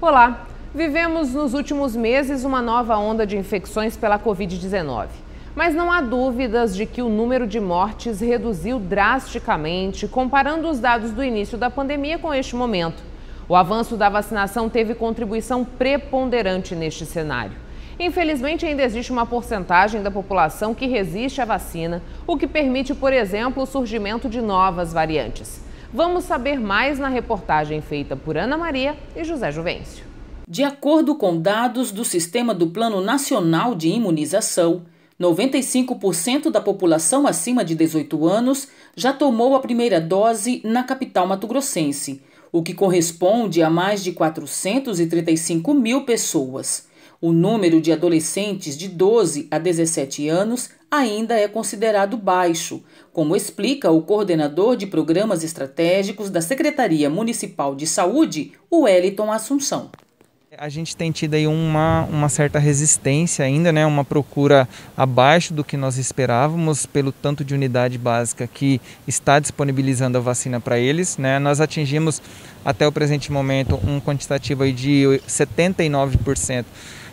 Olá! Vivemos nos últimos meses uma nova onda de infecções pela Covid-19. Mas não há dúvidas de que o número de mortes reduziu drasticamente, comparando os dados do início da pandemia com este momento. O avanço da vacinação teve contribuição preponderante neste cenário. Infelizmente, ainda existe uma porcentagem da população que resiste à vacina, o que permite, por exemplo, o surgimento de novas variantes. Vamos saber mais na reportagem feita por Ana Maria e José Juvencio. De acordo com dados do Sistema do Plano Nacional de Imunização, 95% da população acima de 18 anos já tomou a primeira dose na capital mato-grossense, o que corresponde a mais de 435 mil pessoas. O número de adolescentes de 12 a 17 anos ainda é considerado baixo, como explica o coordenador de programas estratégicos da Secretaria Municipal de Saúde, o Wellington Assunção. A gente tem tido aí uma certa resistência ainda, né? Uma procura abaixo do que nós esperávamos pelo tanto de unidade básica que está disponibilizando a vacina para eles, né? Nós atingimos até o presente momento um quantitativo aí de 79%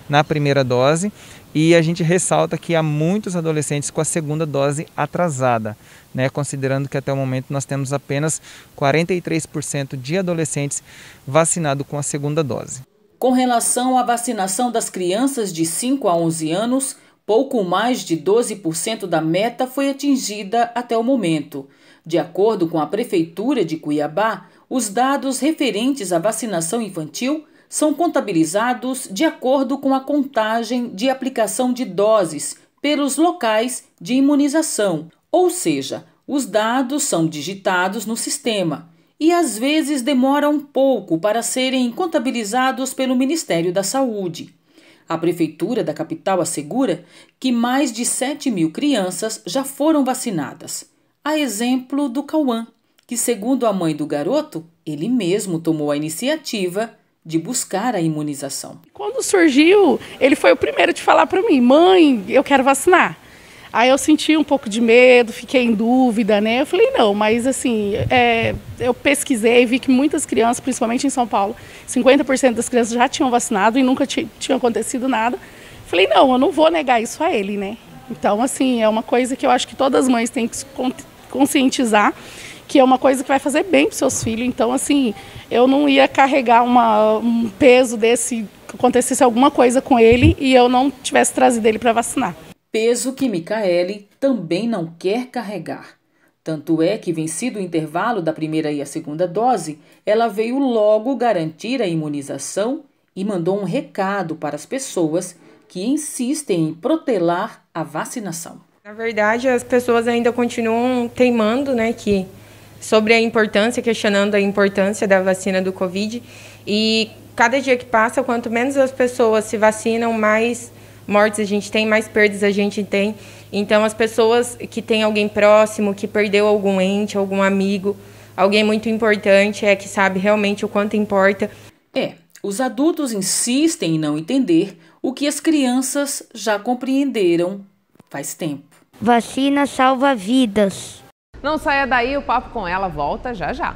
na primeira dose e a gente ressalta que há muitos adolescentes com a segunda dose atrasada, né? Considerando que até o momento nós temos apenas 43% de adolescentes vacinados com a segunda dose. Com relação à vacinação das crianças de 5 a 11 anos, pouco mais de 12% da meta foi atingida até o momento. De acordo com a Prefeitura de Cuiabá, os dados referentes à vacinação infantil são contabilizados de acordo com a contagem de aplicação de doses pelos locais de imunização, ou seja, os dados são digitados no sistema e às vezes demoram um pouco para serem contabilizados pelo Ministério da Saúde. A Prefeitura da capital assegura que mais de 7 mil crianças já foram vacinadas. A exemplo do Cauã, que, segundo a mãe do garoto, ele mesmo tomou a iniciativa de buscar a imunização. Quando surgiu, ele foi o primeiro de falar para mim: mãe, eu quero vacinar. Aí eu senti um pouco de medo, fiquei em dúvida, né? Eu falei, não, mas assim, eu pesquisei e vi que muitas crianças, principalmente em São Paulo, 50% das crianças já tinham vacinado e nunca tinha acontecido nada. Falei, não, eu não vou negar isso a ele, né? Então, assim, é uma coisa que eu acho que todas as mães têm que se conscientizar, que é uma coisa que vai fazer bem para os seus filhos. Então, assim, eu não ia carregar um peso desse, que acontecesse alguma coisa com ele e eu não tivesse trazido ele para vacinar. Peso que Micaele também não quer carregar. Tanto é que, vencido o intervalo da primeira e a segunda dose, ela veio logo garantir a imunização e mandou um recado para as pessoas que insistem em protelar a vacinação. Na verdade, as pessoas ainda continuam teimando, né, sobre a importância, questionando a importância da vacina do Covid. E cada dia que passa, quanto menos as pessoas se vacinam, mais mortes a gente tem, mais perdas a gente tem. Então, as pessoas que têm alguém próximo, que perdeu algum ente, algum amigo, alguém muito importante, que sabe realmente o quanto importa. Os adultos insistem em não entender o que as crianças já compreenderam faz tempo. Vacina salva vidas. Não saia daí, o Papo com Ela volta já já.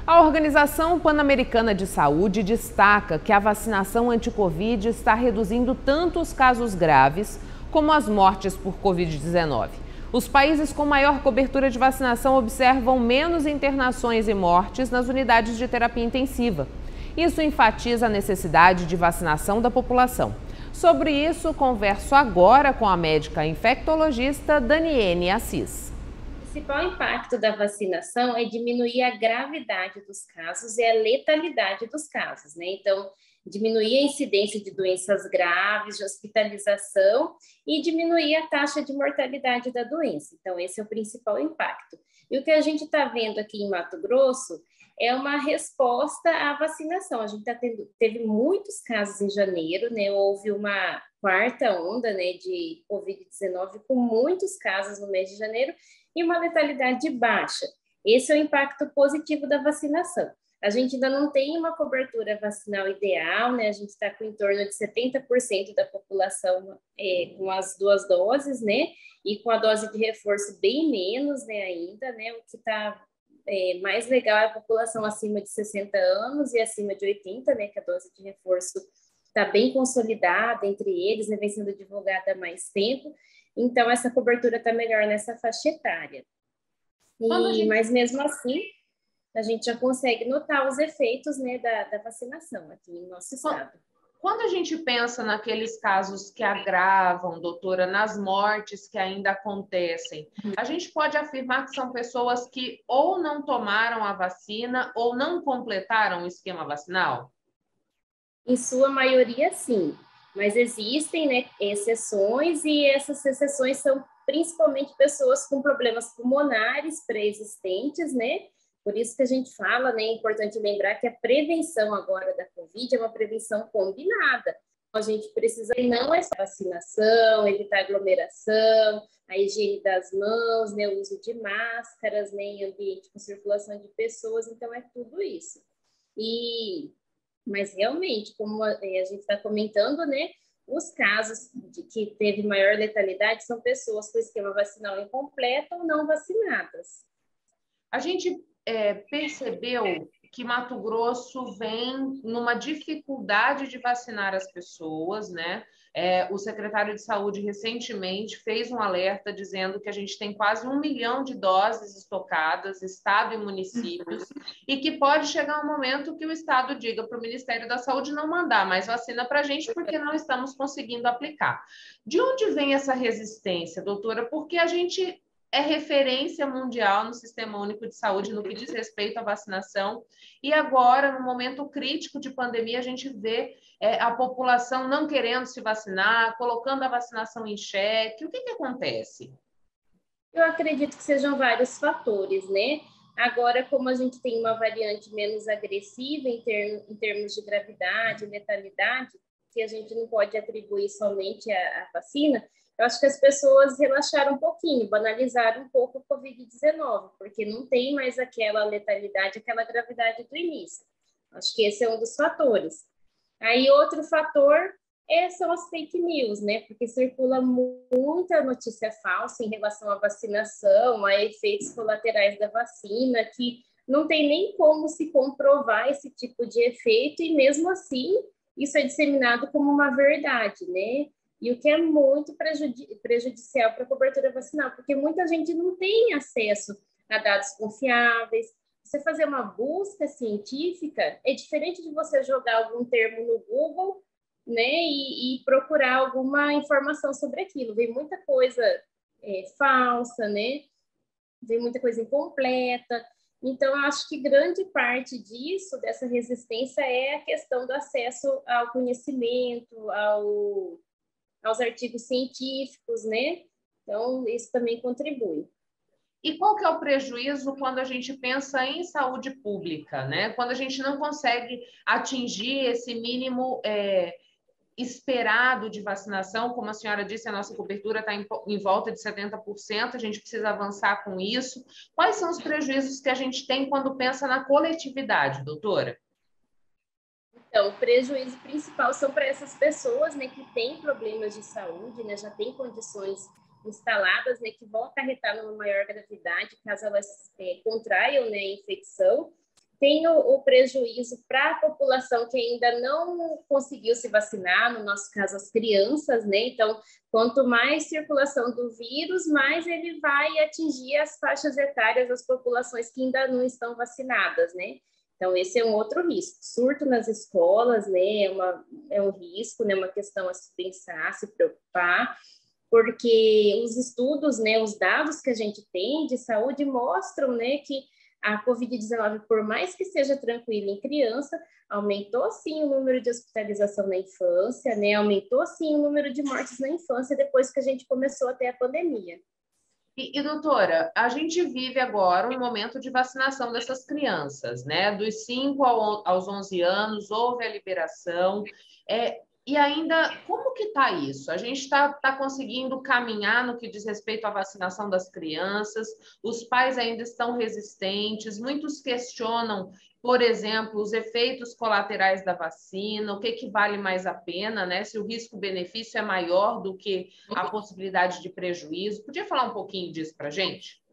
A Organização Pan-Americana de Saúde destaca que a vacinação anti-Covid está reduzindo tanto os casos graves como as mortes por Covid-19. Os países com maior cobertura de vacinação observam menos internações e mortes nas unidades de terapia intensiva. Isso enfatiza a necessidade de vacinação da população. Sobre isso, converso agora com a médica infectologista Daniene Assis. O principal impacto da vacinação é diminuir a gravidade dos casos e a letalidade dos casos, né? Então, diminuir a incidência de doenças graves, de hospitalização e diminuir a taxa de mortalidade da doença. Então, esse é o principal impacto. E o que a gente está vendo aqui em Mato Grosso é uma resposta à vacinação. A gente teve muitos casos em janeiro, né? Houve uma quarta onda, né, de Covid-19 com muitos casos no mês de janeiro e uma letalidade baixa. Esse é o impacto positivo da vacinação. A gente ainda não tem uma cobertura vacinal ideal, né? A gente está com em torno de 70% da população com as 2 doses, né? E com a dose de reforço bem menos, né, ainda, né? O que está mais legal é a população acima de 60 anos e acima de 80, né? Que a dose de reforço está bem consolidada entre eles, né? Vem sendo divulgada há mais tempo. Então, essa cobertura está melhor nessa faixa etária. Mas mesmo assim, a gente já consegue notar os efeitos, né, da vacinação aqui no nosso estado. Quando a gente pensa naqueles casos que agravam, doutora, nas mortes que ainda acontecem, a gente pode afirmar que são pessoas que ou não tomaram a vacina ou não completaram o esquema vacinal? Em sua maioria, sim. Mas existem, né, exceções, e essas exceções são principalmente pessoas com problemas pulmonares pré-existentes, né? Por isso que a gente fala, né, é importante lembrar que a prevenção agora da Covid é uma prevenção combinada. A gente precisa não é só vacinação, evitar aglomeração, a higiene das mãos, né, o uso de máscaras, né, em ambiente com circulação de pessoas, então é tudo isso. Mas realmente, como a gente está comentando, né, os casos de que teve maior letalidade são pessoas com esquema vacinal incompleto ou não vacinadas. A gente percebeu que Mato Grosso vem numa dificuldade de vacinar as pessoas, né? O secretário de Saúde recentemente fez um alerta dizendo que a gente tem quase 1 milhão de doses estocadas, estado e municípios, e que pode chegar um momento que o estado diga para o Ministério da Saúde não mandar mais vacina para a gente porque não estamos conseguindo aplicar. De onde vem essa resistência, doutora? Porque a gente é referência mundial no Sistema Único de Saúde no que diz respeito à vacinação. E agora, no momento crítico de pandemia, a gente vê a população não querendo se vacinar, colocando a vacinação em xeque. O que acontece? Eu acredito que sejam vários fatores, né? Agora, como a gente tem uma variante menos agressiva em termos de gravidade, letalidade, que a gente não pode atribuir somente à vacina, eu acho que as pessoas relaxaram um pouquinho, banalizaram um pouco o Covid-19, porque não tem mais aquela letalidade, aquela gravidade do início. Acho que esse é um dos fatores. Aí, outro fator são as fake news, né? Porque circula muita notícia falsa em relação à vacinação, a efeitos colaterais da vacina, que não tem nem como se comprovar esse tipo de efeito, e mesmo assim, isso é disseminado como uma verdade, né? E o que é muito prejudicial para a cobertura vacinal, porque muita gente não tem acesso a dados confiáveis. Você fazer uma busca científica é diferente de você jogar algum termo no Google, né, e procurar alguma informação sobre aquilo. Vem muita coisa falsa, né? Vem muita coisa incompleta. Então, eu acho que grande parte disso, dessa resistência, é a questão do acesso ao conhecimento, aos artigos científicos, né? Então, isso também contribui. E qual que é o prejuízo quando a gente pensa em saúde pública, né? Quando a gente não consegue atingir esse mínimo esperado de vacinação, como a senhora disse, a nossa cobertura está em volta de 70%, a gente precisa avançar com isso. Quais são os prejuízos que a gente tem quando pensa na coletividade, doutora? Então, o prejuízo principal são para essas pessoas, né, que têm problemas de saúde, né, já têm condições instaladas, né, que vão acarretar numa maior gravidade caso elas contraiam, né, a infecção. Tem o prejuízo para a população que ainda não conseguiu se vacinar, no nosso caso, as crianças, né? Então, quanto mais circulação do vírus, mais ele vai atingir as faixas etárias das populações que ainda não estão vacinadas, né? Então, esse é um outro risco. Surto nas escolas, né? É um risco, né? Uma questão a se pensar, a se preocupar, porque os estudos, né? Os dados que a gente tem de saúde mostram, né? Que a Covid-19, por mais que seja tranquila em criança, aumentou sim o número de hospitalização na infância, né? Aumentou sim o número de mortes na infância depois que a gente começou a ter a pandemia. E doutora, a gente vive agora um momento de vacinação dessas crianças, né? Dos 5 aos 11 anos, houve a liberação. E ainda, como que está isso? A gente tá conseguindo caminhar no que diz respeito à vacinação das crianças, os pais ainda estão resistentes, muitos questionam, por exemplo, os efeitos colaterais da vacina, o que que vale mais a pena, né? Se o risco-benefício é maior do que a possibilidade de prejuízo. Podia falar um pouquinho disso para a gente?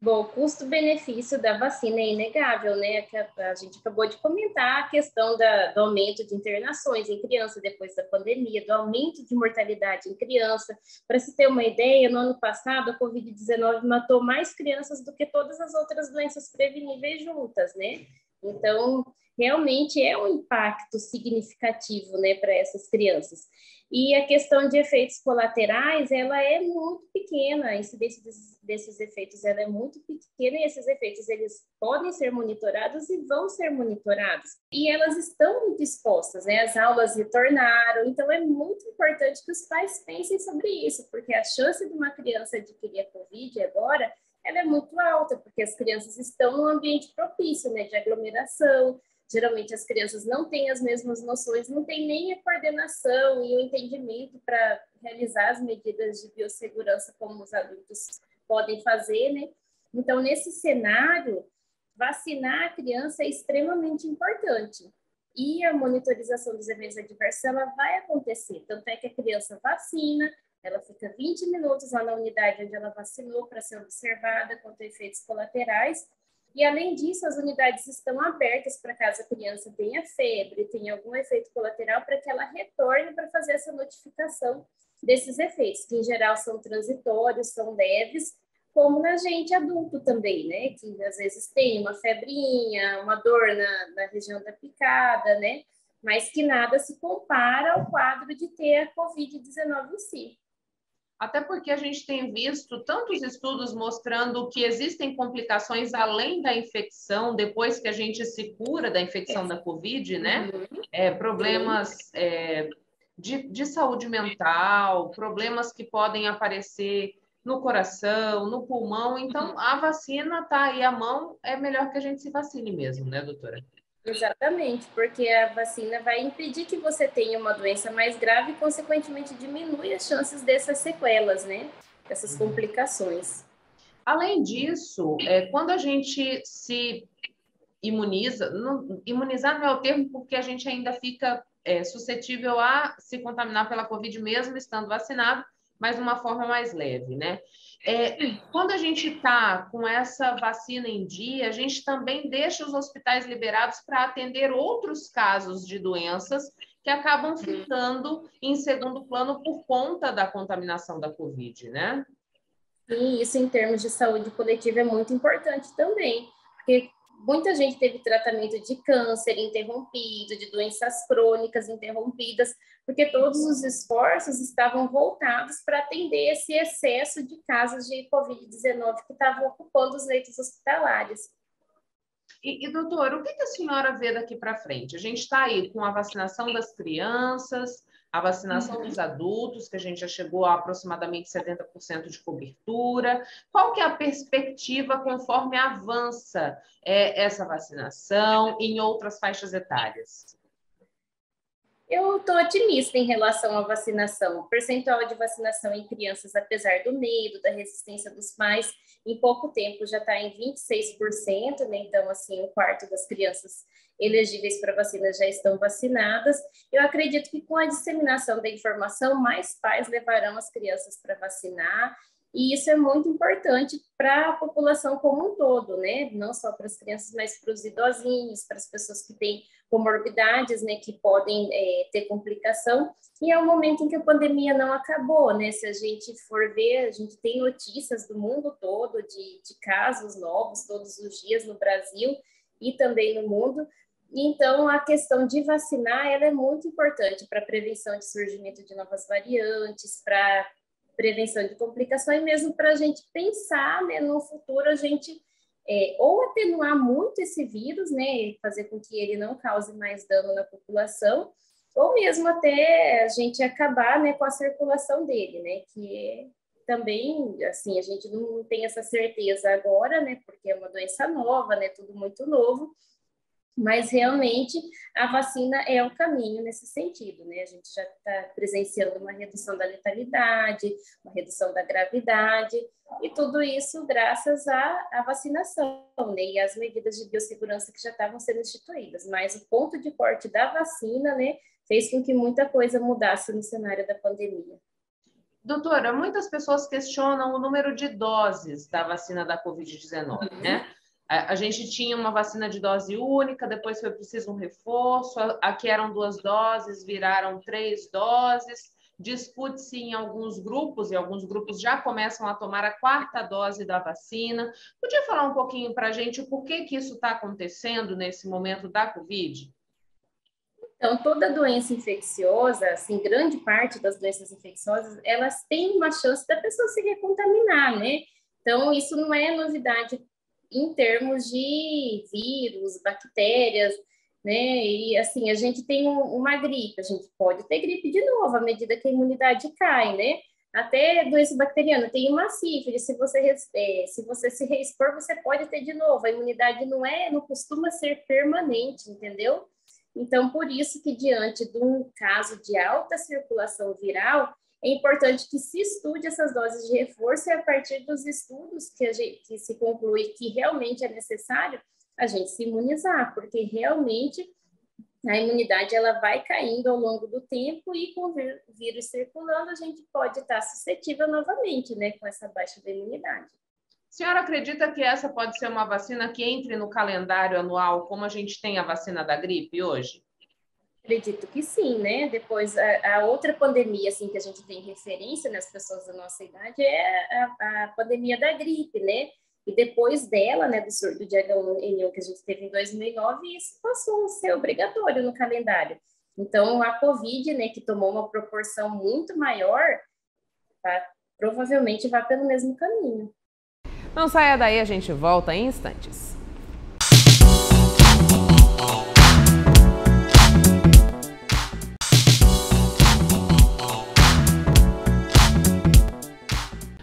Bom, o custo-benefício da vacina é inegável, né? Que a gente acabou de comentar a questão do aumento de internações em criança depois da pandemia, do aumento de mortalidade em criança. Para se ter uma ideia, no ano passado, a Covid-19 matou mais crianças do que todas as outras doenças preveníveis juntas, né? Então, realmente é um impacto significativo, né, para essas crianças. E a questão de efeitos colaterais, ela é muito pequena, a incidência desses efeitos ela é muito pequena, e esses efeitos eles podem ser monitorados e vão ser monitorados. E elas estão muito expostas, né? As aulas retornaram, então é muito importante que os pais pensem sobre isso, porque a chance de uma criança adquirir a Covid agora, ela é muito alta, porque as crianças estão num ambiente propício, né, de aglomeração. Geralmente as crianças não têm as mesmas noções, não têm nem a coordenação e o entendimento para realizar as medidas de biossegurança como os adultos podem fazer, né? Então, nesse cenário, vacinar a criança é extremamente importante. E a monitorização dos eventos adversos, ela vai acontecer. Tanto é que a criança vacina, ela fica 20 minutos lá na unidade onde ela vacinou para ser observada quanto a efeitos colaterais. E, além disso, as unidades estão abertas para caso a criança tenha febre, tenha algum efeito colateral, para que ela retorne para fazer essa notificação desses efeitos, que em geral são transitórios, são leves, como na gente adulto também, né? Que às vezes tem uma febrinha, uma dor na região da picada, né? Mas que nada se compara ao quadro de ter a Covid-19 em si. Até porque a gente tem visto tantos estudos mostrando que existem complicações além da infecção, depois que a gente se cura da infecção da Covid, né? Problemas de saúde mental, problemas que podem aparecer no coração, no pulmão. Então, a vacina está aí à mão, é melhor que a gente se vacine mesmo, né, doutora? Exatamente, porque a vacina vai impedir que você tenha uma doença mais grave e, consequentemente, diminui as chances dessas sequelas, né? Dessas complicações. Além disso, quando a gente se imuniza, imunizar não é o termo porque a gente ainda fica suscetível a se contaminar pela Covid mesmo estando vacinado, mas de uma forma mais leve, né? Quando a gente está com essa vacina em dia, a gente também deixa os hospitais liberados para atender outros casos de doenças que acabam ficando em segundo plano por conta da contaminação da Covid, né? E isso, em termos de saúde coletiva, é muito importante também, porque muita gente teve tratamento de câncer interrompido, de doenças crônicas interrompidas, porque todos os esforços estavam voltados para atender esse excesso de casos de Covid-19 que estavam ocupando os leitos hospitalares. Doutor, o que a senhora vê daqui para frente? A gente está aí com a vacinação das crianças, a vacinação dos adultos, que a gente já chegou a aproximadamente 70% de cobertura. Qual que é a perspectiva conforme avança essa vacinação em outras faixas etárias? Eu estou otimista em relação à vacinação. O percentual de vacinação em crianças, apesar do medo, da resistência dos pais, em pouco tempo já está em 26%, né? Então, assim, um quarto das crianças elegíveis para vacina já estão vacinadas. Eu acredito que com a disseminação da informação, mais pais levarão as crianças para vacinar. E isso é muito importante para a população como um todo, né? Não só para as crianças, mas para os idosinhos, para as pessoas que têm comorbidades, né, que podem ter complicação. E é um momento em que a pandemia não acabou, né? Se a gente for ver, a gente tem notícias do mundo todo de casos novos todos os dias no Brasil e também no mundo. Então, a questão de vacinar, ela é muito importante para a prevenção de surgimento de novas variantes, para prevenção de complicações, mesmo para a gente pensar, né, no futuro a gente ou atenuar muito esse vírus, né, fazer com que ele não cause mais dano na população, ou mesmo até a gente acabar, né, com a circulação dele, né, que também, assim, a gente não tem essa certeza agora, né, porque é uma doença nova, né, tudo muito novo, mas realmente a vacina é o caminho nesse sentido, né? A gente já está presenciando uma redução da letalidade, uma redução da gravidade, e tudo isso graças à vacinação, né? E às medidas de biossegurança que já estavam sendo instituídas. Mas o ponto de corte da vacina, né, fez com que muita coisa mudasse no cenário da pandemia. Doutora, muitas pessoas questionam o número de doses da vacina da Covid-19, né? A gente tinha uma vacina de dose única, depois foi preciso um reforço, aqui eram 2 doses, viraram 3 doses, discute-se em alguns grupos, e alguns grupos já começam a tomar a 4ª dose da vacina. Podia falar um pouquinho para a gente o porquê que isso está acontecendo nesse momento da Covid? Então, toda doença infecciosa, assim, grande parte das doenças infecciosas, elas têm uma chance da pessoa se recontaminar, né? Então, isso não é novidade em termos de vírus, bactérias, né? E assim, a gente tem uma gripe, a gente pode ter gripe de novo à medida que a imunidade cai, né? Até doença bacteriana, tem uma sífilis, se você se reexpor, você pode ter de novo. A imunidade não costuma ser permanente, entendeu? Então, por isso que diante de um caso de alta circulação viral, é importante que se estude essas doses de reforço, e a partir dos estudos que se conclui que realmente é necessário a gente se imunizar, porque realmente a imunidade ela vai caindo ao longo do tempo, e com o vírus circulando a gente pode estar suscetível novamente, né, com essa baixa da imunidade. A senhora acredita que essa pode ser uma vacina que entre no calendário anual, como a gente tem a vacina da gripe hoje? Acredito que sim, né? Depois, a outra pandemia, assim, que a gente tem referência nas pessoas da nossa idade é a pandemia da gripe, né? E depois dela, né, do surto de H1N1 que a gente teve em 2009, isso passou a ser obrigatório no calendário. Então, a Covid, né, que tomou uma proporção muito maior, provavelmente vai pelo mesmo caminho. Não saia daí, a gente volta em instantes.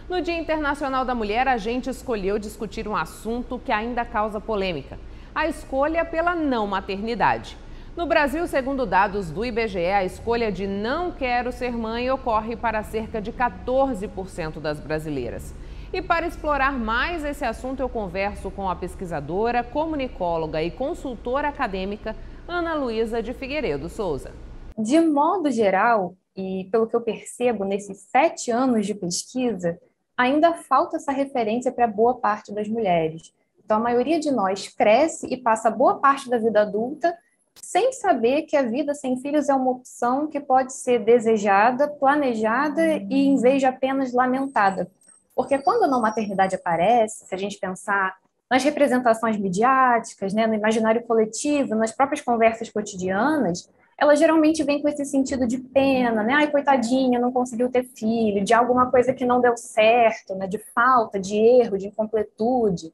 No Dia Internacional da Mulher, a gente escolheu discutir um assunto que ainda causa polêmica: a escolha pela não maternidade. No Brasil, segundo dados do IBGE, a escolha de não quero ser mãe ocorre para cerca de 14% das brasileiras. E para explorar mais esse assunto, eu converso com a pesquisadora, comunicóloga e consultora acadêmica Ana Luísa de Figueiredo Souza. De modo geral, e pelo que eu percebo nesses 7 anos de pesquisa, ainda falta essa referência para boa parte das mulheres. Então, a maioria de nós cresce e passa boa parte da vida adulta sem saber que a vida sem filhos é uma opção que pode ser desejada, planejada e, em vez de apenas lamentada. Porque quando a não maternidade aparece, se a gente pensar nas representações midiáticas, né, no imaginário coletivo, nas próprias conversas cotidianas, ela geralmente vem com esse sentido de pena, né? Ai, coitadinha, não conseguiu ter filho, de alguma coisa que não deu certo, né? De falta, de erro, de incompletude.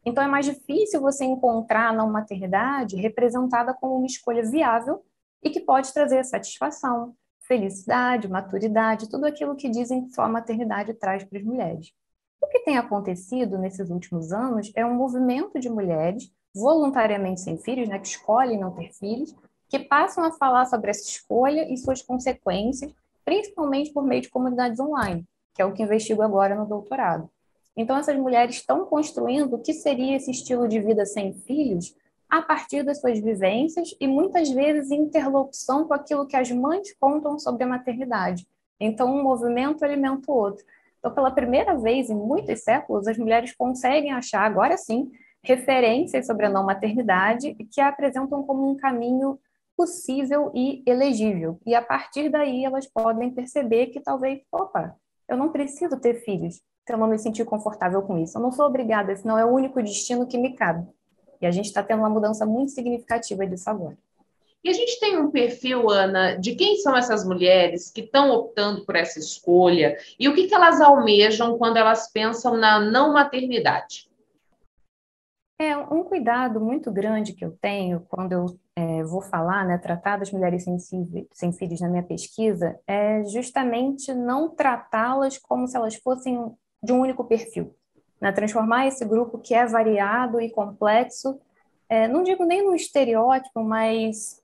Então, é mais difícil você encontrar a não maternidade representada como uma escolha viável e que pode trazer satisfação, felicidade, maturidade, tudo aquilo que dizem que só a maternidade traz para as mulheres. O que tem acontecido nesses últimos anos é um movimento de mulheres voluntariamente sem filhos, né? Que escolhem não ter filhos, que passam a falar sobre essa escolha e suas consequências, principalmente por meio de comunidades online, que é o que investigo agora no doutorado. Então, essas mulheres estão construindo o que seria esse estilo de vida sem filhos a partir das suas vivências e, muitas vezes, em interlocução com aquilo que as mães contam sobre a maternidade. Então, um movimento alimenta o outro. Então, pela primeira vez em muitos séculos, as mulheres conseguem achar, agora sim, referências sobre a não maternidade que a apresentam como um caminho possível e elegível. E a partir daí elas podem perceber que talvez, opa, eu não preciso ter filhos se eu não me sentir confortável com isso. Eu não sou obrigada, esse não é o único destino que me cabe. E a gente está tendo uma mudança muito significativa disso agora. E a gente tem um perfil, Ana, de quem são essas mulheres que estão optando por essa escolha e o que elas almejam quando elas pensam na não maternidade? É um cuidado muito grande que eu tenho quando eu vou falar, né, tratar das mulheres sem filhos na minha pesquisa, é justamente não tratá-las como se elas fossem de um único perfil, né? Transformar esse grupo que é variado e complexo não digo nem no estereótipo, mas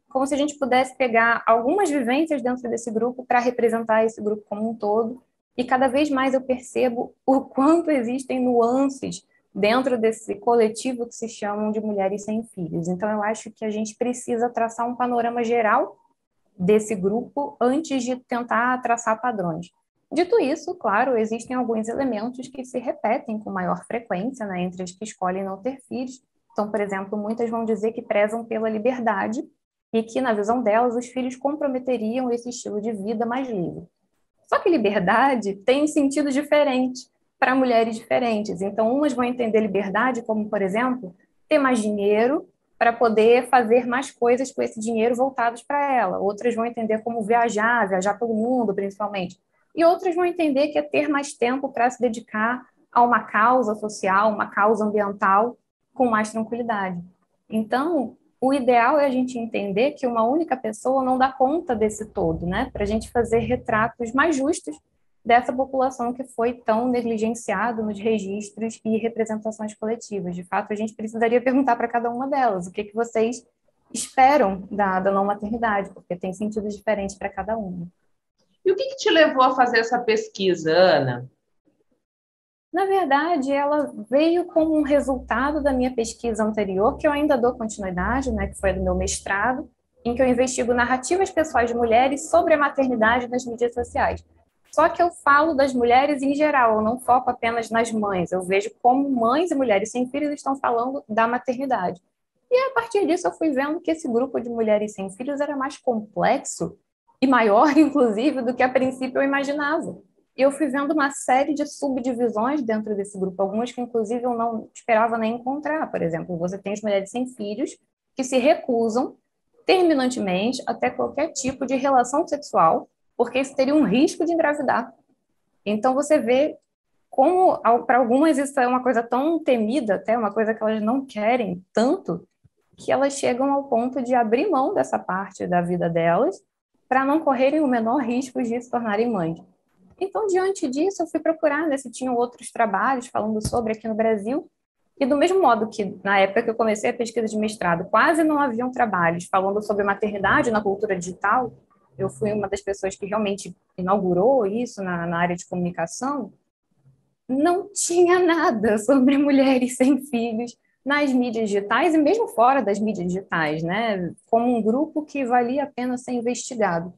como se a gente pudesse pegar algumas vivências dentro desse grupo para representar esse grupo como um todo. E cada vez mais eu percebo o quanto existem nuances dentro desse coletivo que se chamam de mulheres sem filhos. Então, eu acho que a gente precisa traçar um panorama geral desse grupo antes de tentar traçar padrões. Dito isso, claro, existem alguns elementos que se repetem com maior frequência, né, entre as que escolhem não ter filhos. Então, por exemplo, muitas vão dizer que prezam pela liberdade e que, na visão delas, os filhos comprometeriam esse estilo de vida mais livre. Só que liberdade tem sentido diferente para mulheres diferentes. Então, umas vão entender liberdade como, por exemplo, ter mais dinheiro para poder fazer mais coisas com esse dinheiro voltados para ela. Outras vão entender como viajar pelo mundo, principalmente. E outras vão entender que é ter mais tempo para se dedicar a uma causa social, uma causa ambiental, com mais tranquilidade. Então, o ideal é a gente entender que uma única pessoa não dá conta desse todo, né? Para a gente fazer retratos mais justos dessa população que foi tão negligenciada nos registros e representações coletivas. De fato, a gente precisaria perguntar para cada uma delas o que vocês esperam da não maternidade, porque tem sentidos diferentes para cada uma. E o que te levou a fazer essa pesquisa, Ana? Na verdade, ela veio como um resultado da minha pesquisa anterior, que eu ainda dou continuidade, né, que foi do meu mestrado, em que eu investigo narrativas pessoais de mulheres sobre a maternidade nas mídias sociais. Só que eu falo das mulheres em geral, eu não foco apenas nas mães, eu vejo como mães e mulheres sem filhos estão falando da maternidade. E a partir disso eu fui vendo que esse grupo de mulheres sem filhos era mais complexo e maior, inclusive, do que a princípio eu imaginava. E eu fui vendo uma série de subdivisões dentro desse grupo, algumas que, inclusive, eu não esperava nem encontrar. Por exemplo, você tem as mulheres sem filhos que se recusam terminantemente a ter qualquer tipo de relação sexual, porque isso teria um risco de engravidar. Então, você vê como, para algumas, isso é uma coisa tão temida, até uma coisa que elas não querem tanto, que elas chegam ao ponto de abrir mão dessa parte da vida delas para não correrem o menor risco de se tornarem mães. Então, diante disso, eu fui procurar, né, se tinham outros trabalhos falando sobre aqui no Brasil, e do mesmo modo que, na época que eu comecei a pesquisa de mestrado, quase não haviam trabalhos falando sobre maternidade na cultura digital, eu fui uma das pessoas que realmente inaugurou isso na área de comunicação, não tinha nada sobre mulheres sem filhos nas mídias digitais e mesmo fora das mídias digitais, né, como um grupo que valia a pena ser investigado.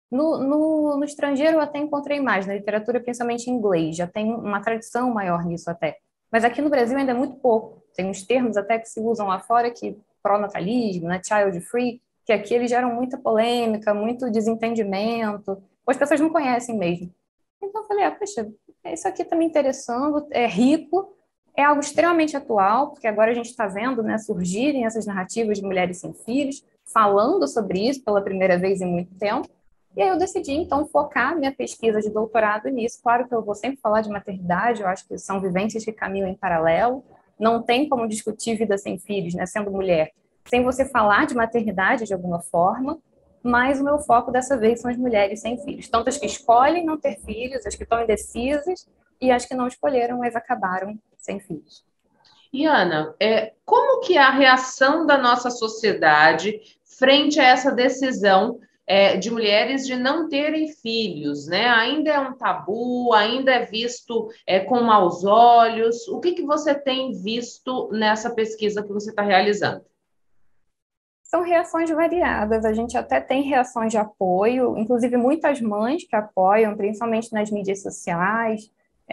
No estrangeiro eu até encontrei mais, na literatura principalmente em inglês, já tem uma tradição maior nisso até. Mas aqui no Brasil ainda é muito pouco. Tem uns termos até que se usam lá fora, que pró-natalismo, né, child free, que aqui eles geram muita polêmica, muito desentendimento, ou as pessoas não conhecem mesmo. Então eu falei, poxa, isso aqui está me interessando, é rico, é algo extremamente atual, porque agora a gente está vendo, né, surgirem essas narrativas de mulheres sem filhos, falando sobre isso pela primeira vez em muito tempo. E aí eu decidi, então, focar minha pesquisa de doutorado nisso. Claro que eu vou sempre falar de maternidade, eu acho que são vivências que caminham em paralelo. Não tem como discutir vida sem filhos, né, sendo mulher, sem você falar de maternidade de alguma forma, mas o meu foco dessa vez são as mulheres sem filhos. Tanto as que escolhem não ter filhos, as que estão indecisas e as que não escolheram, mas acabaram sem filhos. E, Ana, como que é a reação da nossa sociedade frente a essa decisão de mulheres de não terem filhos, né? Ainda é um tabu, ainda é visto com maus olhos. O que você tem visto nessa pesquisa que você está realizando? São reações variadas, a gente até tem reações de apoio, inclusive muitas mães que apoiam, principalmente nas mídias sociais.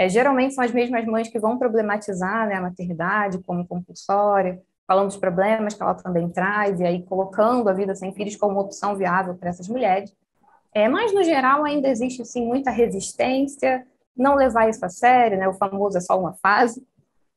Geralmente são as mesmas mães que vão problematizar, né, a maternidade como compulsória, falando dos problemas que ela também traz, e aí colocando a vida sem filhos como opção viável para essas mulheres. Mas, no geral, ainda existe, sim, muita resistência, não levar isso a sério, né, o famoso é só uma fase,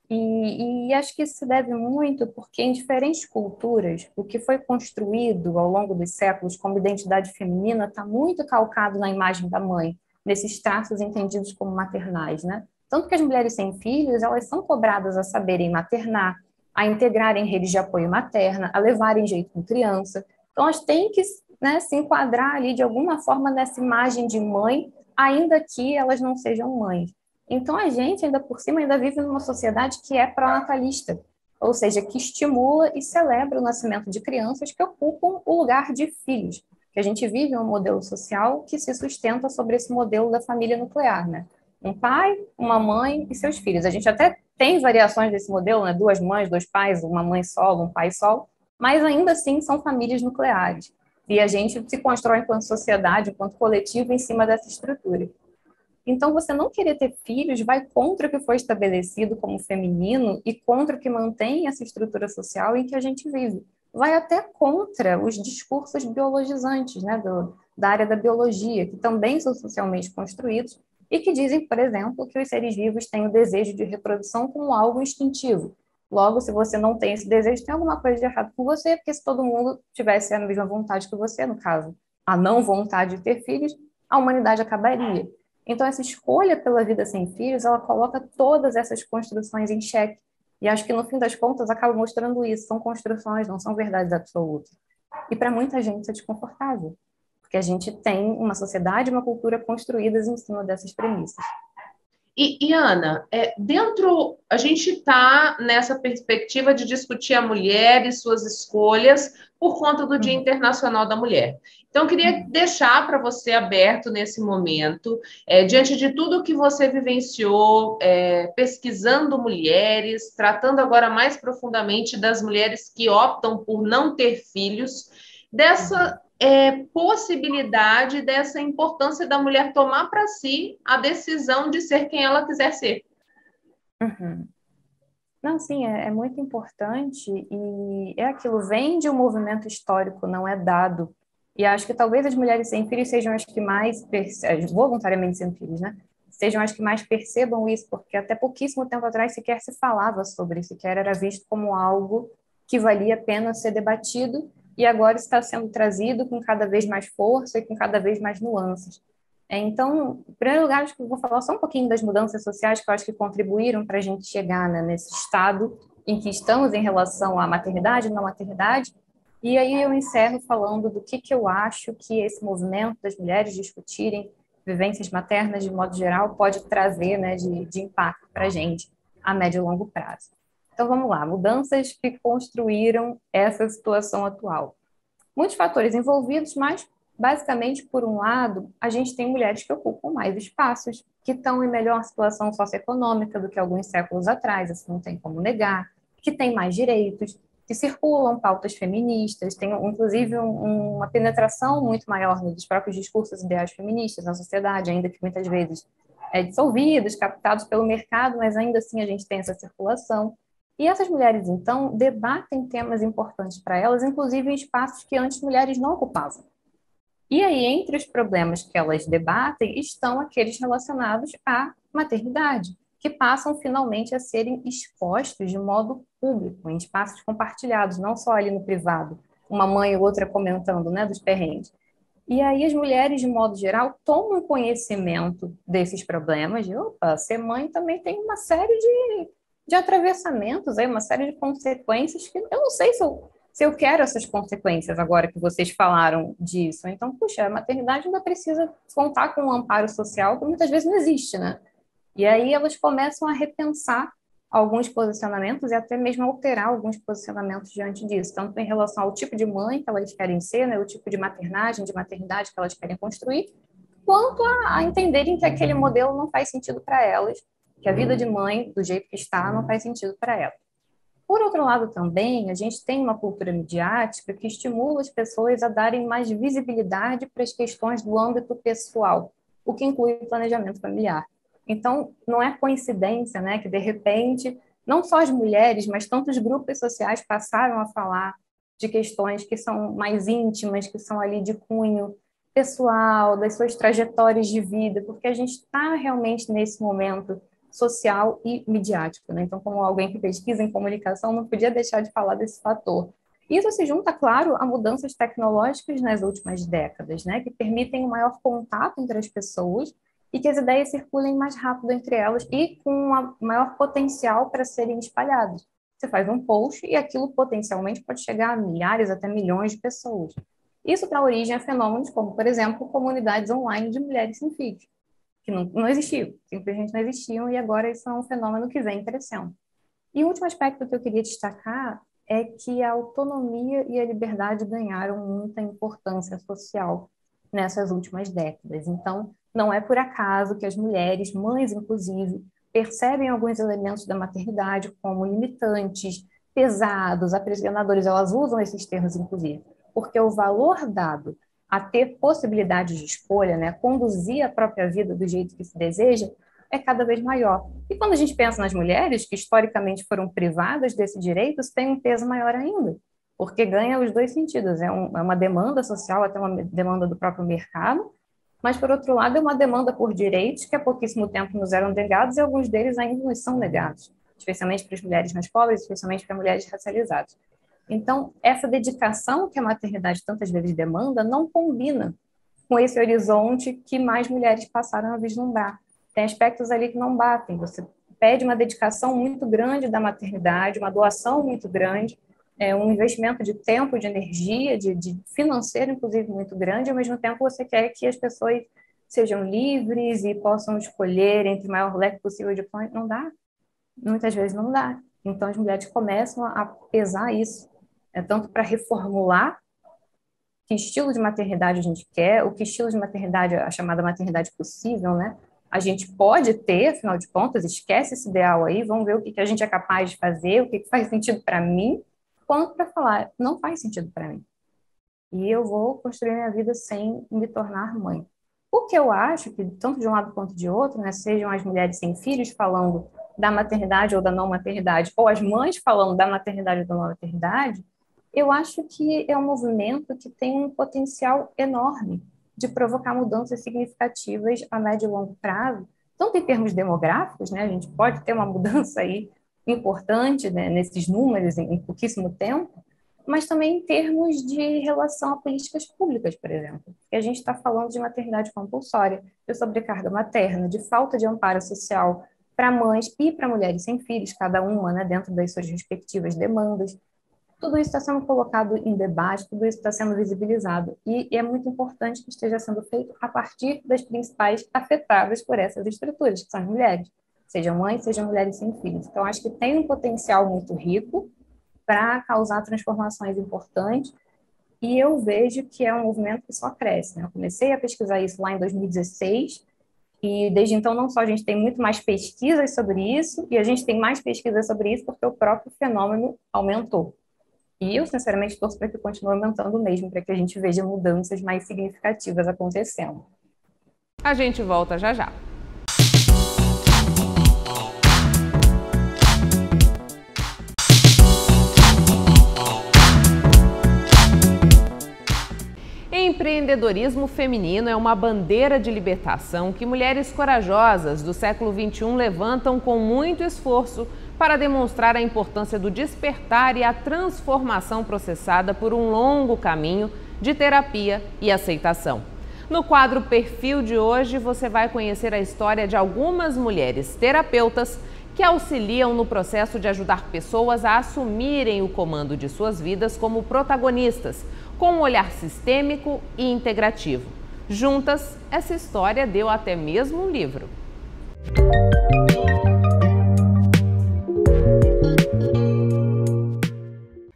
e acho que isso se deve muito porque em diferentes culturas, o que foi construído ao longo dos séculos como identidade feminina está muito calcado na imagem da mãe, nesses traços entendidos como maternais, né? Tanto que as mulheres sem filhos, elas são cobradas a saberem maternar, a integrarem redes de apoio materna, a levarem jeito com criança. Então, elas têm que, né, se enquadrar ali de alguma forma nessa imagem de mãe, ainda que elas não sejam mães. Então, a gente, ainda por cima, ainda vive numa sociedade que é pró-natalista. ou seja, que estimula e celebra o nascimento de crianças que ocupam o lugar de filhos, que a gente vive um modelo social que se sustenta sobre esse modelo da família nuclear, né? Um pai, uma mãe e seus filhos. A gente até tem variações desse modelo, né? 2 mães, 2 pais, uma mãe solo, um pai solo, mas ainda assim são famílias nucleares. E a gente se constrói enquanto sociedade, enquanto coletivo, em cima dessa estrutura. Então, você não querer ter filhos vai contra o que foi estabelecido como feminino e contra o que mantém essa estrutura social em que a gente vive. Vai até contra os discursos biologizantes, né, da área da biologia, que também são socialmente construídos e que dizem, por exemplo, que os seres vivos têm o desejo de reprodução como algo instintivo. Logo, se você não tem esse desejo, tem alguma coisa de errado com você, porque se todo mundo tivesse a mesma vontade que você, no caso, a não vontade de ter filhos, a humanidade acabaria. Então, essa escolha pela vida sem filhos, ela coloca todas essas construções em xeque. E acho que, no fim das contas, acaba mostrando isso. São construções, não são verdades absolutas. E, para muita gente, isso é desconfortável. Porque a gente tem uma sociedade e uma cultura construídas em cima dessas premissas. E Ana, a gente está nessa perspectiva de discutir a mulher e suas escolhas por conta do Dia Internacional da Mulher. Então, eu queria deixar para você aberto nesse momento, diante de tudo que você vivenciou, pesquisando mulheres, tratando agora mais profundamente das mulheres que optam por não ter filhos, dessa possibilidade, dessa importância da mulher tomar para si a decisão de ser quem ela quiser ser. Não, sim, é muito importante e é aquilo, vem de um movimento histórico, não é dado. E acho que talvez as mulheres sem filhos sejam as que mais, voluntariamente sem filhos, né? Sejam as que mais percebam isso, porque até pouquíssimo tempo atrás sequer se falava sobre isso, sequer era visto como algo que valia a pena ser debatido, e agora está sendo trazido com cada vez mais força e com cada vez mais nuances. Então, em primeiro lugar, acho que eu vou falar só um pouquinho das mudanças sociais que eu acho que contribuíram para a gente chegar, né, nesse estado em que estamos em relação à maternidade e não maternidade, e aí eu encerro falando do que eu acho que esse movimento das mulheres discutirem vivências maternas de modo geral pode trazer, né, de impacto para a gente a médio e longo prazo. Então, vamos lá, mudanças que construíram essa situação atual. Muitos fatores envolvidos, mas, basicamente, por um lado, a gente tem mulheres que ocupam mais espaços, que estão em melhor situação socioeconômica do que alguns séculos atrás, isso não tem como negar, que têm mais direitos, que circulam pautas feministas, tem, inclusive, uma penetração muito maior dos próprios discursos ideais feministas na sociedade, ainda que muitas vezes dissolvidos, captados pelo mercado, mas ainda assim a gente tem essa circulação. E essas mulheres, então, debatem temas importantes para elas, inclusive em espaços que antes mulheres não ocupavam. E aí, entre os problemas que elas debatem, estão aqueles relacionados à maternidade, que passam finalmente a serem expostos de modo público, em espaços compartilhados, não só ali no privado, uma mãe ou outra comentando, né, dos perrengues. E aí as mulheres, de modo geral, tomam conhecimento desses problemas, de, opa, ser mãe também tem uma série de atravessamentos, aí, uma série de consequências que eu não sei se eu quero essas consequências agora que vocês falaram disso. Então, puxa, a maternidade ainda precisa contar com um amparo social que muitas vezes não existe, né? E aí elas começam a repensar alguns posicionamentos e até mesmo alterar alguns posicionamentos diante disso, tanto em relação ao tipo de mãe que elas querem ser, né, o tipo de maternagem, de maternidade que elas querem construir, quanto a entenderem que aquele modelo não faz sentido para elas, que a vida de mãe, do jeito que está, não faz sentido para ela. Por outro lado também, a gente tem uma cultura midiática que estimula as pessoas a darem mais visibilidade para as questões do âmbito pessoal, o que inclui o planejamento familiar. Então, não é coincidência, né, que de repente, não só as mulheres, mas tantos grupos sociais passaram a falar de questões que são mais íntimas, que são ali de cunho pessoal, das suas trajetórias de vida, porque a gente está realmente nesse momento social e midiático, né? Então, como alguém que pesquisa em comunicação, não podia deixar de falar desse fator. Isso se junta, claro, a mudanças tecnológicas nas últimas décadas, né? Que permitem um maior contato entre as pessoas e que as ideias circulem mais rápido entre elas e com um maior potencial para serem espalhadas. Você faz um post e aquilo potencialmente pode chegar a milhares, até milhões de pessoas. Isso dá origem a fenômenos como, por exemplo, comunidades online de mulheres sem filhos, que não existiam, simplesmente não existiam, e agora isso é um fenômeno que vem crescendo. E o último aspecto que eu queria destacar é que a autonomia e a liberdade ganharam muita importância social nessas últimas décadas. Então, não é por acaso que as mulheres, mães inclusive, percebem alguns elementos da maternidade como limitantes, pesados, aprisionadores. Elas usam esses termos, inclusive, porque o valor dado a ter possibilidade de escolha, né, conduzir a própria vida do jeito que se deseja, é cada vez maior. E quando a gente pensa nas mulheres, que historicamente foram privadas desse direito, isso tem um peso maior ainda, porque ganha os dois sentidos. É uma demanda social, até uma demanda do próprio mercado, mas, por outro lado, é uma demanda por direitos que há pouquíssimo tempo nos eram negados e alguns deles ainda nos são negados, especialmente para as mulheres mais pobres, especialmente para mulheres racializadas. Então, essa dedicação que a maternidade tantas vezes demanda não combina com esse horizonte que mais mulheres passaram a vislumbrar. Tem aspectos ali que não batem. Você pede uma dedicação muito grande da maternidade, uma doação muito grande, um investimento de tempo, de energia, de financeiro, inclusive, muito grande. Ao mesmo tempo, você quer que as pessoas sejam livres e possam escolher entre o maior leque possível de plano. Não dá. Muitas vezes não dá. Então, as mulheres começam a pesar isso. Tanto para reformular que estilo de maternidade a gente quer, o que estilo de maternidade, a chamada maternidade possível, né? A gente pode ter, afinal de contas, esquece esse ideal aí, vamos ver o que a gente é capaz de fazer, o que faz sentido para mim, quanto para falar, não faz sentido para mim. E eu vou construir minha vida sem me tornar mãe. Porque eu acho que, tanto de um lado quanto de outro, né, sejam as mulheres sem filhos falando da maternidade ou da não maternidade, ou as mães falando da maternidade ou da não maternidade, eu acho que é um movimento que tem um potencial enorme de provocar mudanças significativas a médio e longo prazo, tanto em termos demográficos, né, a gente pode ter uma mudança aí importante, né, nesses números em pouquíssimo tempo, mas também em termos de relação a políticas públicas, por exemplo. Porque a gente está falando de maternidade compulsória, de sobrecarga materna, de falta de amparo social para mães e para mulheres sem filhos, cada uma, né, dentro das suas respectivas demandas. Tudo isso está sendo colocado em debate, tudo isso está sendo visibilizado. E é muito importante que esteja sendo feito a partir das principais afetadas por essas estruturas, que são as mulheres, sejam mães, sejam mulheres sem filhos. Então, acho que tem um potencial muito rico para causar transformações importantes, e eu vejo que é um movimento que só cresce, né? Eu comecei a pesquisar isso lá em 2016, e desde então não só a gente tem muito mais pesquisas sobre isso, e a gente tem mais pesquisas sobre isso porque o próprio fenômeno aumentou. E eu, sinceramente, torço para que continue aumentando mesmo, para que a gente veja mudanças mais significativas acontecendo. A gente volta já já. Empreendedorismo feminino é uma bandeira de libertação que mulheres corajosas do século XXI levantam com muito esforço para demonstrar a importância do despertar e a transformação processada por um longo caminho de terapia e aceitação. No quadro Perfil de hoje, você vai conhecer a história de algumas mulheres terapeutas que auxiliam no processo de ajudar pessoas a assumirem o comando de suas vidas como protagonistas, com um olhar sistêmico e integrativo. Juntas, essa história deu até mesmo um livro.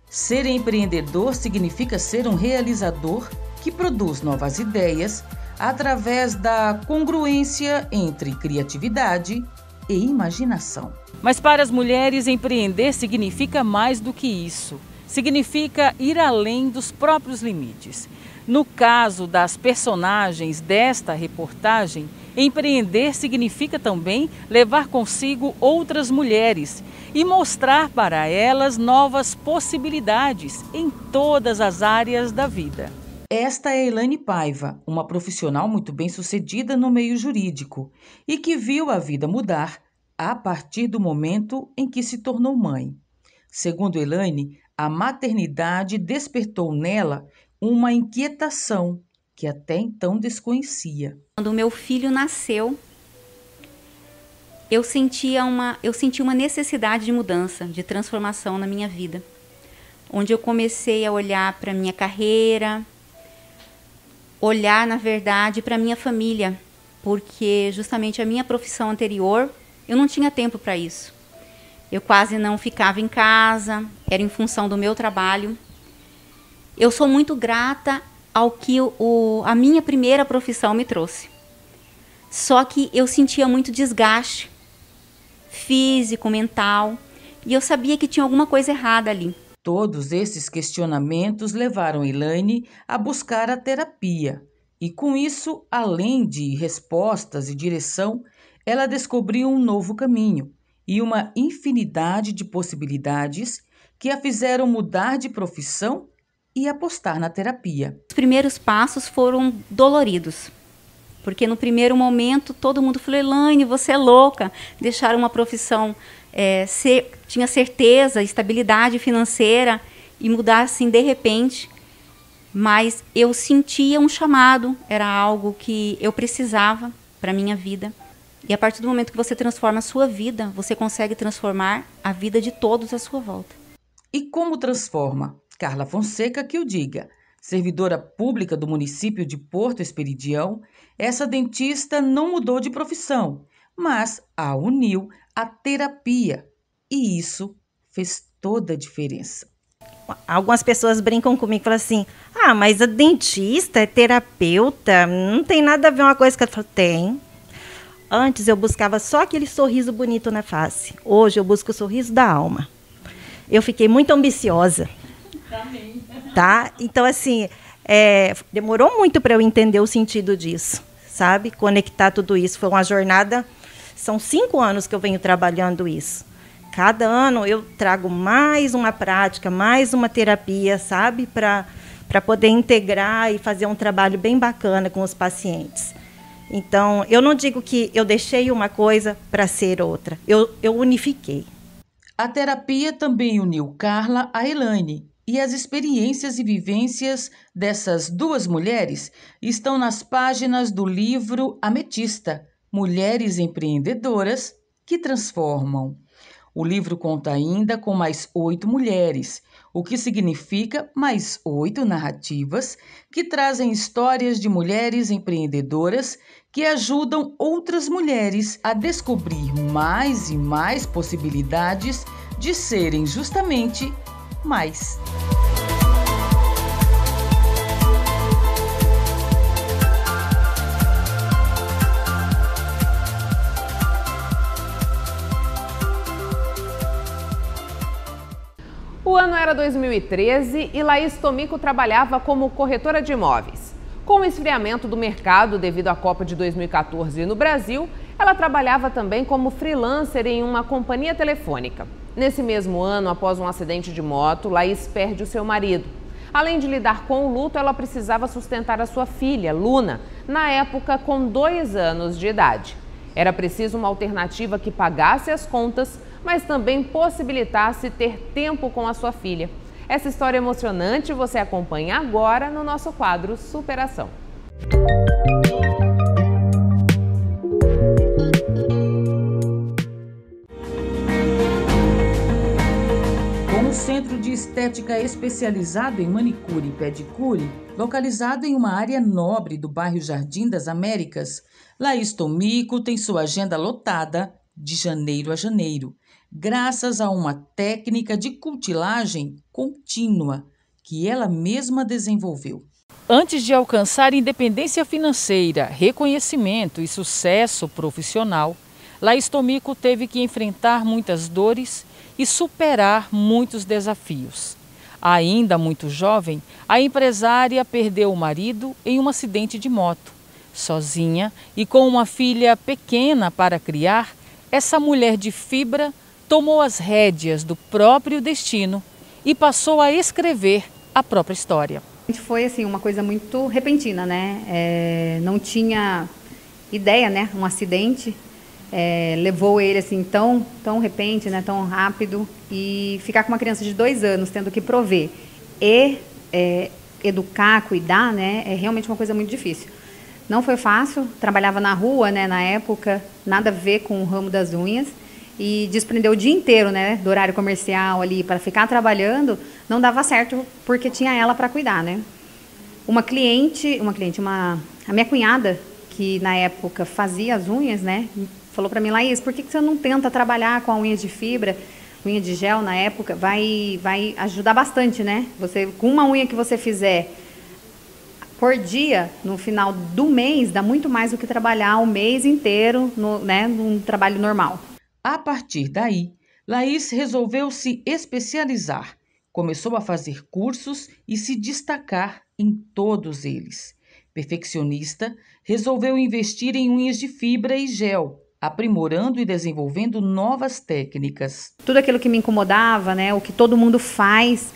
Ser empreendedor significa ser um realizador que produz novas ideias através da congruência entre criatividade e imaginação. Mas para as mulheres, empreender significa mais do que isso. Significa ir além dos próprios limites. No caso das personagens desta reportagem, empreender significa também levar consigo outras mulheres e mostrar para elas novas possibilidades em todas as áreas da vida. Esta é Elaine Paiva, uma profissional muito bem-sucedida no meio jurídico e que viu a vida mudar a partir do momento em que se tornou mãe. Segundo Elaine, a maternidade despertou nela uma inquietação que até então desconhecia. Quando o meu filho nasceu, eu senti uma necessidade de mudança, de transformação na minha vida, onde eu comecei a olhar para a minha carreira, olhar, na verdade, para a minha família, porque justamente a minha profissão anterior, eu não tinha tempo para isso. Eu quase não ficava em casa, era em função do meu trabalho. Eu sou muito grata ao que a minha primeira profissão me trouxe. Só que eu sentia muito desgaste físico, mental, e eu sabia que tinha alguma coisa errada ali. Todos esses questionamentos levaram Elaine a buscar a terapia. E com isso, além de respostas e direção, ela descobriu um novo caminho e uma infinidade de possibilidades que a fizeram mudar de profissão e apostar na terapia. Os primeiros passos foram doloridos, porque no primeiro momento todo mundo falou: Elaine, você é louca, deixar uma profissão, tinha certeza, estabilidade financeira, e mudar assim de repente. Mas eu sentia um chamado, era algo que eu precisava para a minha vida. E a partir do momento que você transforma a sua vida, você consegue transformar a vida de todos à sua volta. E como transforma? Carla Fonseca que o diga. Servidora pública do município de Porto Esperidião, essa dentista não mudou de profissão, mas a uniu à terapia. E isso fez toda a diferença. Algumas pessoas brincam comigo e falam assim: ah, mas a dentista é terapeuta, não tem nada a ver uma coisa com a outra. Tem. Antes eu buscava só aquele sorriso bonito na face. Hoje eu busco o sorriso da alma. Eu fiquei muito ambiciosa. Também. Tá? Então, assim, demorou muito para eu entender o sentido disso, sabe? Conectar tudo isso. Foi uma jornada, são 5 anos que eu venho trabalhando isso. Cada ano eu trago mais uma prática, mais uma terapia, sabe? Para poder integrar e fazer um trabalho bem bacana com os pacientes. Então, eu não digo que eu deixei uma coisa para ser outra. Eu unifiquei. A terapia também uniu Carla a Elaine. E as experiências e vivências dessas duas mulheres estão nas páginas do livro Ametista, Mulheres Empreendedoras que Transformam. O livro conta ainda com mais 8 mulheres, o que significa mais 8 narrativas que trazem histórias de mulheres empreendedoras que ajudam outras mulheres a descobrir mais e mais possibilidades de serem justamente mais. O ano era 2013 e Laís Tomico trabalhava como corretora de imóveis. Com o esfriamento do mercado devido à Copa de 2014 no Brasil, ela trabalhava também como freelancer em uma companhia telefônica. Nesse mesmo ano, após um acidente de moto, Laís perde o seu marido. Além de lidar com o luto, ela precisava sustentar a sua filha, Luna, na época com 2 anos de idade. Era preciso uma alternativa que pagasse as contas, mas também possibilitasse ter tempo com a sua filha. Essa história emocionante você acompanha agora no nosso quadro Superação. Com um centro de estética especializado em manicure e pedicure, localizado em uma área nobre do bairro Jardim das Américas, Laís Tomico tem sua agenda lotada de janeiro a janeiro, graças a uma técnica de cutilagem contínua que ela mesma desenvolveu. Antes de alcançar independência financeira, reconhecimento e sucesso profissional, Laís Tomico teve que enfrentar muitas dores e superar muitos desafios. Ainda muito jovem, a empresária perdeu o marido em um acidente de moto. Sozinha e com uma filha pequena para criar, essa mulher de fibra tomou as rédeas do próprio destino e passou a escrever a própria história. Foi assim, uma coisa muito repentina, né? Não tinha ideia, né? Um acidente levou ele assim tão repente, né? Tão rápido, e ficar com uma criança de 2 anos tendo que prover e educar, cuidar, né? É realmente uma coisa muito difícil. Não foi fácil, trabalhava na rua, né? Na época, nada a ver com o ramo das unhas. E desprender o dia inteiro, né, do horário comercial ali para ficar trabalhando, não dava certo porque tinha ela para cuidar, né? A minha cunhada, que na época fazia as unhas, né, falou para mim: Laís, por que você não tenta trabalhar com a unha de fibra? unha de gel na época, vai ajudar bastante, né? Você, com uma unha que você fizer por dia, no final do mês, dá muito mais do que trabalhar o mês inteiro num trabalho normal. A partir daí, Laís resolveu se especializar, começou a fazer cursos e se destacar em todos eles. Perfeccionista, resolveu investir em unhas de fibra e gel, aprimorando e desenvolvendo novas técnicas. Tudo aquilo que me incomodava, né, o que todo mundo faz,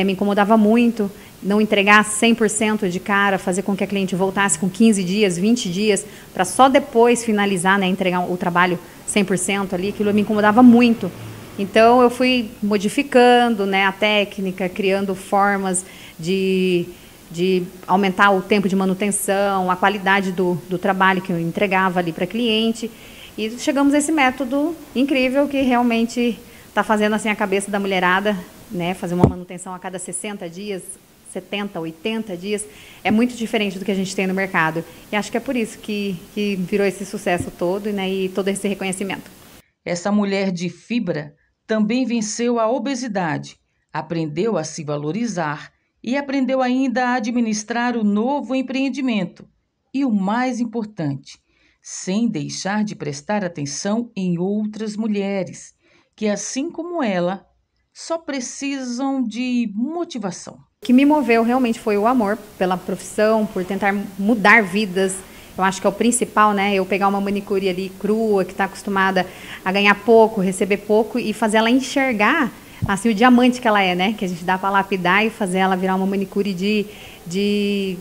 me incomodava muito. Não entregar 100% de cara, fazer com que a cliente voltasse com 15 dias, 20 dias, para só depois finalizar, né, entregar o trabalho 100% ali, aquilo me incomodava muito. Então, eu fui modificando, né, a técnica, criando formas de aumentar o tempo de manutenção, a qualidade do trabalho que eu entregava ali para a cliente. E chegamos a esse método incrível que realmente está fazendo assim a cabeça da mulherada, né, fazer uma manutenção a cada 60 dias, 70, 80 dias, é muito diferente do que a gente tem no mercado. E acho que é por isso que virou esse sucesso todo, né, e todo esse reconhecimento. Essa mulher de fibra também venceu a obesidade, aprendeu a se valorizar e aprendeu ainda a administrar o novo empreendimento. E o mais importante, sem deixar de prestar atenção em outras mulheres, que assim como ela, só precisam de motivação. O que me moveu realmente foi o amor pela profissão, por tentar mudar vidas. Eu acho que é o principal, né? Eu pegar uma manicure ali crua, que está acostumada a ganhar pouco, receber pouco, e fazer ela enxergar assim, o diamante que ela é, né? Que a gente dá para lapidar e fazer ela virar uma manicure de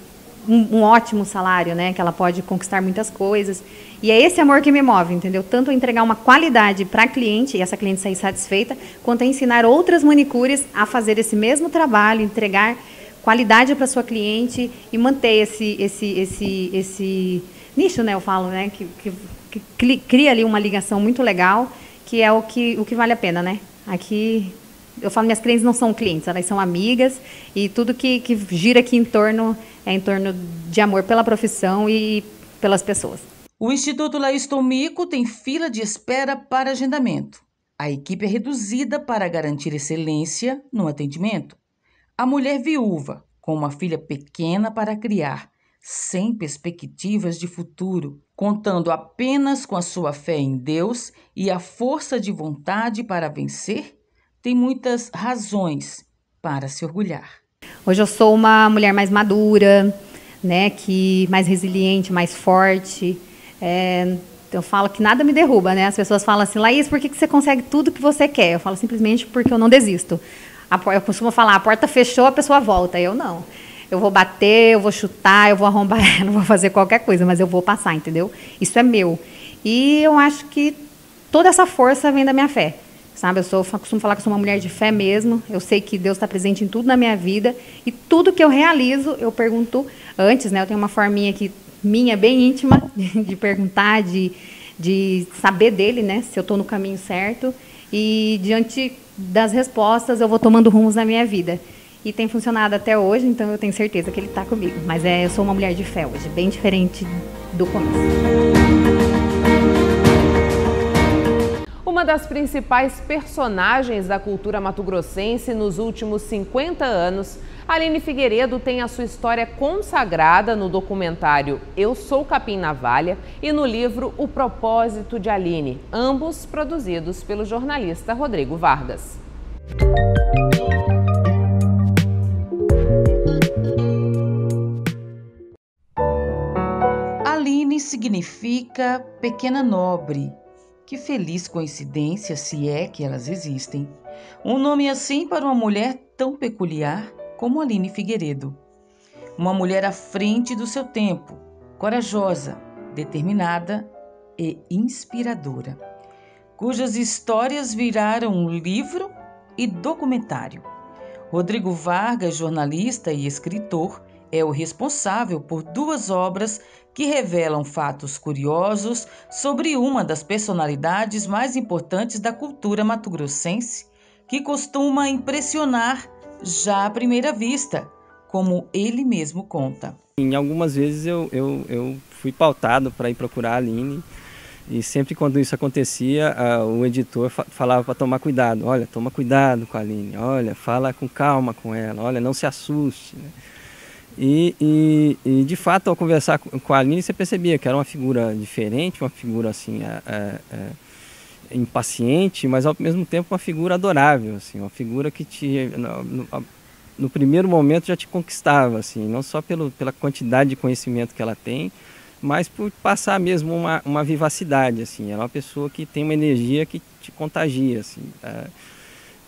um ótimo salário, né? Que ela pode conquistar muitas coisas. E é esse amor que me move, entendeu? Tanto a entregar uma qualidade para a cliente, e essa cliente sair satisfeita, quanto a ensinar outras manicures a fazer esse mesmo trabalho, entregar qualidade para sua cliente e manter esse nicho, né? Eu falo, né? Que cria ali uma ligação muito legal, que é o que vale a pena, né? Aqui, eu falo, minhas clientes não são clientes, elas são amigas, e tudo que gira aqui em torno é em torno de amor pela profissão e pelas pessoas. O Instituto Laís Tomico tem fila de espera para agendamento. A equipe é reduzida para garantir excelência no atendimento. A mulher viúva, com uma filha pequena para criar, sem perspectivas de futuro, contando apenas com a sua fé em Deus e a força de vontade para vencer, tem muitas razões para se orgulhar. Hoje eu sou uma mulher mais madura, né, mais resiliente, mais forte. Eu falo que nada me derruba, né? As pessoas falam assim, Laís, por que você consegue tudo que você quer? Eu falo simplesmente porque eu não desisto. Eu costumo falar, a porta fechou, a pessoa volta. Eu não. Eu vou bater, eu vou chutar, eu vou arrombar ela, eu vou fazer qualquer coisa, mas eu vou passar, entendeu? Isso é meu. E eu acho que toda essa força vem da minha fé, sabe? Eu costumo falar que eu sou uma mulher de fé mesmo. Eu sei que Deus está presente em tudo na minha vida. E tudo que eu realizo, eu pergunto antes, né? Eu tenho uma forminha aqui, minha, bem íntima, de perguntar, de saber dele, né? Se eu estou no caminho certo. E diante das respostas, eu vou tomando rumos na minha vida. E tem funcionado até hoje, então eu tenho certeza que ele está comigo. Mas eu sou uma mulher de fé hoje, bem diferente do começo. Uma das principais personagens da cultura mato-grossense nos últimos 50 anos, Aline Figueiredo tem a sua história consagrada no documentário Eu Sou Capim Navalha e no livro O Propósito de Aline, ambos produzidos pelo jornalista Rodrigo Vargas. Aline significa pequena nobre. Que feliz coincidência, se é que elas existem. Um nome assim para uma mulher tão peculiar como Aline Figueiredo. Uma mulher à frente do seu tempo, corajosa, determinada e inspiradora, cujas histórias viraram um livro e documentário. Rodrigo Vargas, jornalista e escritor, é o responsável por 2 obras que revelam fatos curiosos sobre uma das personalidades mais importantes da cultura mato-grossense, que costuma impressionar já à primeira vista, como ele mesmo conta. Em algumas vezes eu fui pautado para ir procurar a Aline E sempre quando isso acontecia, o editor falava para tomar cuidado. Olha, toma cuidado com a Aline, olha, fala com calma com ela, olha, não se assuste, né? E de fato, ao conversar com a Aline, você percebia que era uma figura diferente, uma figura assim, impaciente, mas ao mesmo tempo uma figura adorável, assim, uma figura que no primeiro momento já te conquistava, assim, não só pela quantidade de conhecimento que ela tem, mas por passar mesmo uma vivacidade, assim. Ela é uma pessoa que tem uma energia que te contagia, assim.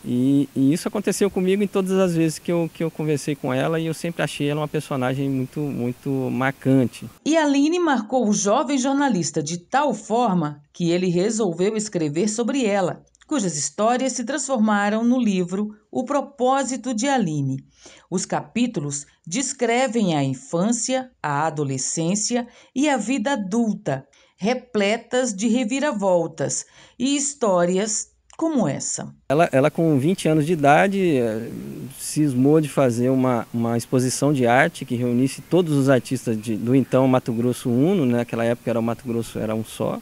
E isso aconteceu comigo em todas as vezes que eu conversei com ela, e eu sempre achei ela uma personagem muito, muito marcante. E Aline marcou o jovem jornalista de tal forma que ele resolveu escrever sobre ela, cujas histórias se transformaram no livro O Propósito de Aline. Os capítulos descrevem a infância, a adolescência e a vida adulta, repletas de reviravoltas e histórias como essa. Ela com 20 anos de idade, cismou de fazer uma exposição de arte que reunisse todos os artistas do então Mato Grosso Uno, né? Naquela época o Mato Grosso era um só.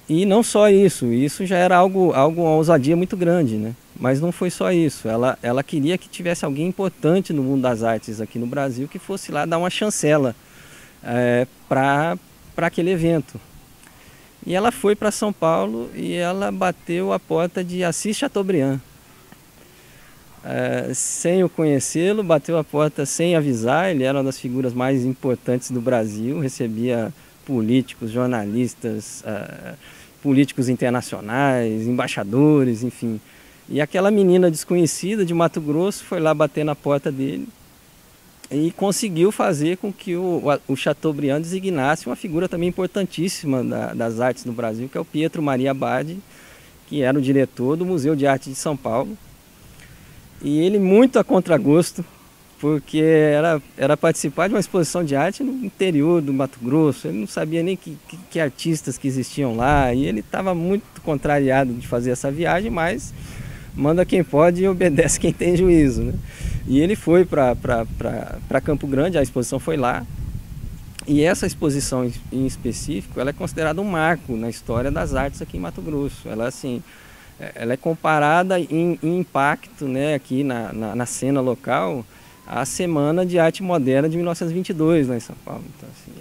E não só isso já era uma ousadia muito grande, né? Mas não foi só isso, ela queria que tivesse alguém importante no mundo das artes aqui no Brasil que fosse lá dar uma chancela para aquele evento. E ela foi para São Paulo e ela bateu a porta de Assis Chateaubriand. Sem o conhecê-lo, bateu a porta sem avisar. Ele era uma das figuras mais importantes do Brasil, recebia políticos, jornalistas, políticos internacionais, embaixadores, enfim. E aquela menina desconhecida de Mato Grosso foi lá bater na porta dele e conseguiu fazer com que o Chateaubriand designasse uma figura também importantíssima das artes no Brasil, que é o Pietro Maria Abad, que era o diretor do Museu de Arte de São Paulo. E ele, muito a contragosto, porque era participar de uma exposição de arte no interior do Mato Grosso, ele não sabia nem que artistas que existiam lá, e ele estava muito contrariado de fazer essa viagem, mas manda quem pode e obedece quem tem juízo, né? E ele foi para Campo Grande, a exposição foi lá, e essa exposição em específico, ela é considerada um marco na história das artes aqui em Mato Grosso. Ela, assim, ela é comparada em impacto, né, aqui na cena local, à Semana de Arte Moderna de 1922, lá em São Paulo.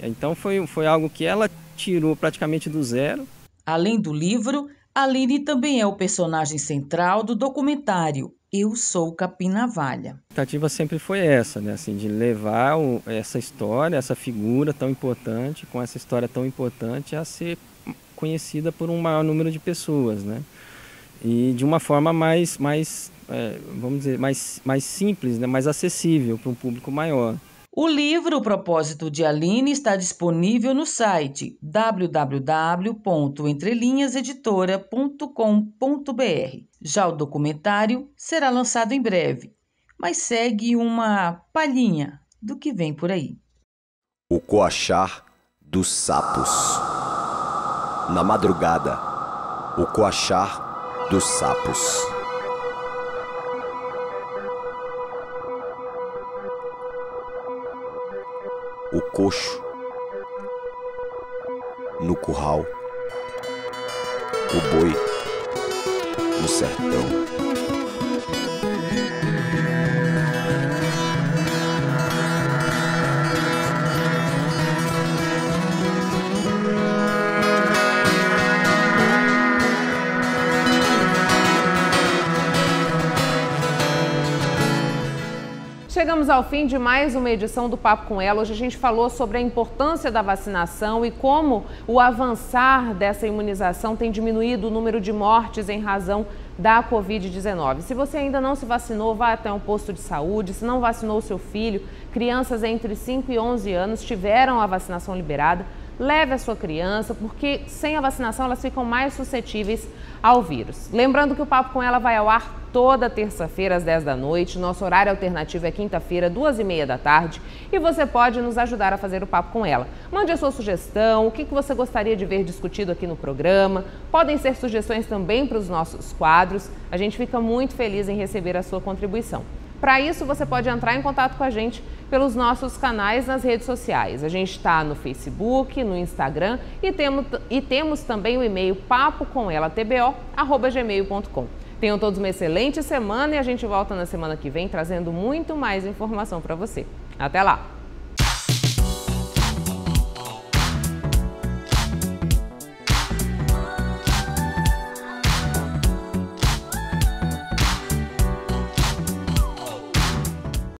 Então foi algo que ela tirou praticamente do zero. Além do livro, Aline também é o personagem central do documentário Eu Sou Capim Navalha. A tentativa sempre foi essa, né? Assim, de levar essa história, essa figura tão importante, com essa história tão importante, a ser conhecida por um maior número de pessoas, né? E de uma forma mais vamos dizer, mais simples, né? Mais acessível para um público maior. O livro O Propósito de Aline está disponível no site www.entrelinhaseditora.com.br. Já o documentário será lançado em breve, mas segue uma palhinha do que vem por aí. O coachar dos sapos. Na madrugada, o coachar dos sapos. O coxo no curral, o boi no sertão. Chegamos ao fim de mais uma edição do Papo com Ela. Hoje a gente falou sobre a importância da vacinação e como o avançar dessa imunização tem diminuído o número de mortes em razão da Covid-19. Se você ainda não se vacinou, vá até um posto de saúde. Se não vacinou o seu filho, crianças entre 5 e 11 anos tiveram a vacinação liberada, leve a sua criança, porque sem a vacinação elas ficam mais suscetíveis ao vírus. Lembrando que o Papo com Ela vai ao ar toda terça-feira às 10 da noite. Nosso horário alternativo é quinta-feira, 2h30 da tarde. E você pode nos ajudar a fazer o Papo com Ela. Mande a sua sugestão, o que você gostaria de ver discutido aqui no programa. Podem ser sugestões também para os nossos quadros. A gente fica muito feliz em receber a sua contribuição. Para isso, você pode entrar em contato com a gente pelos nossos canais nas redes sociais. A gente está no Facebook, no Instagram e temos também o e-mail papocomelatbo@gmail.com. Tenham todos uma excelente semana e a gente volta na semana que vem trazendo muito mais informação para você. Até lá!